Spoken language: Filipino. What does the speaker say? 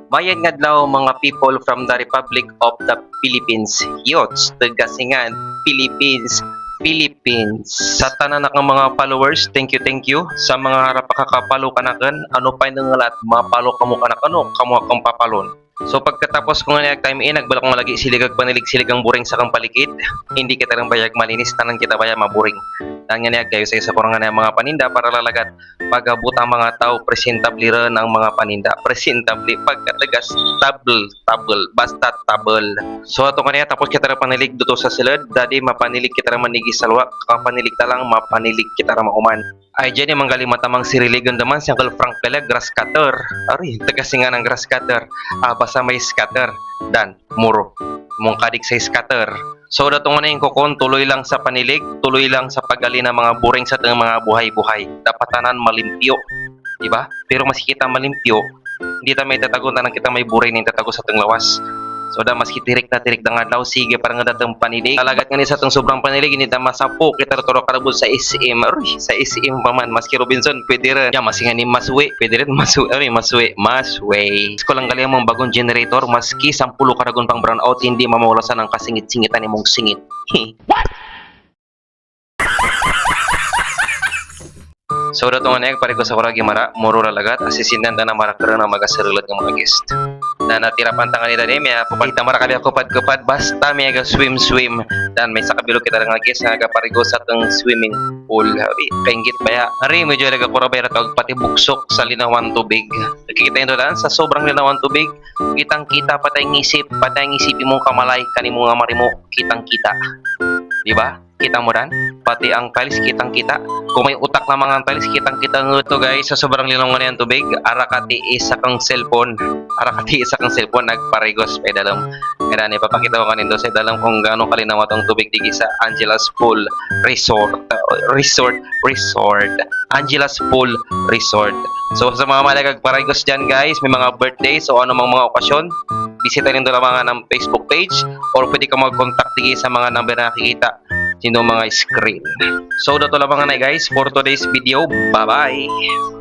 Mayad nga daw mga people from the Republic of the Philippines. Yots, Tagasingan, Philippines, Philippines. Sa tanan ng mga followers, thank you. Sa mga harap kakapalo kanakan, ano pa yung lahat, mapalo kamo kanakano, kamo akong papalon. So pagkatapos ko nga time in, nagbalak mo lagi siligag panilig siligang buring sa kang palikid. Hindi kita rin bayag malinis, tanan kita bayag maburing. Dan nga niya kayo sa isa kurangan ng mga paninda para lalagat pagabot ang mga tao presentable rin ang mga paninda. Presentable pagkatagas table, basta table. So ato kaniya tapos kita rin panilig dito sa silid. Dadi mapanilig kita rin manigi sa luwa. Kapanilig ta lang mapanilig kita rin mauman. Ay dyan yung mga matamang siriligon naman si Uncle Frank Pela, grass cutter. Ari, tagasingan ng grass cutter. Basta may scatter. Dan, muro. Mong kadik sa scatter. So datong na yung kukon, tuloy lang sa panilig, tuloy lang sa paggali ng mga buring sa tang mga buhay-buhay. Dapatanan malimpyo. Diba? Pero maski kita malimpyo, hindi ta may tatago na kita may buring na tatago sa tang lawas. So da maski tirik na nga daw sige parang nga datong panilig. Talagat nga ni sa tong sobrang panilig hindi ta masapo kita turo karabol sa SM. Aroy, sa SM pa man maski Robinson pwede rin. Ya maski nga ni Maswe, pwede rin Maswe. Ko lang gali mong bagong generator maski 10 karagon pang brownout hindi mamawalasan ang kasingit-singitan imong singit. What? So dato nga nag pare ko sa kuragi mara muro lalagat asisindan na marakara na magasirulat ng mga guest. Na natira pantang kanila ni may pupakita mara kabi kupad basta may aga swim dan may sakabilo kita nga guest nga parigo sa tong swimming pool. Kainggit baya ari medyo laga kurabera tawag pati buksok sa linawan tubig. Nakikita nyo dan sa sobrang linawan tubig kitang-kita patay ngisip mong kamalay kanimo nga marimo kitang-kita. Diba? Kita mo ran? Pati ang tiles kitang-kita. Kung may utak na mga tiles kitang-kita nga ito guys sa sobrang linong nga tubig. Arakati isa kang cellphone nagparigos pa dalam. Kaya ni papakita ko kanin sa dalam kung gaano kalinaw atong tubig digi sa Angela's Pool Resort. Angela's Pool Resort. So sa mga malagag parigos dyan guys, may mga birthday so ano mang mga okasyon, bisita rin doon mga ng Facebook page or pwede ka mag-contact digi sa mga number na nakikita sino mga screen. So dato lang mga na guys for today's video. Bye bye.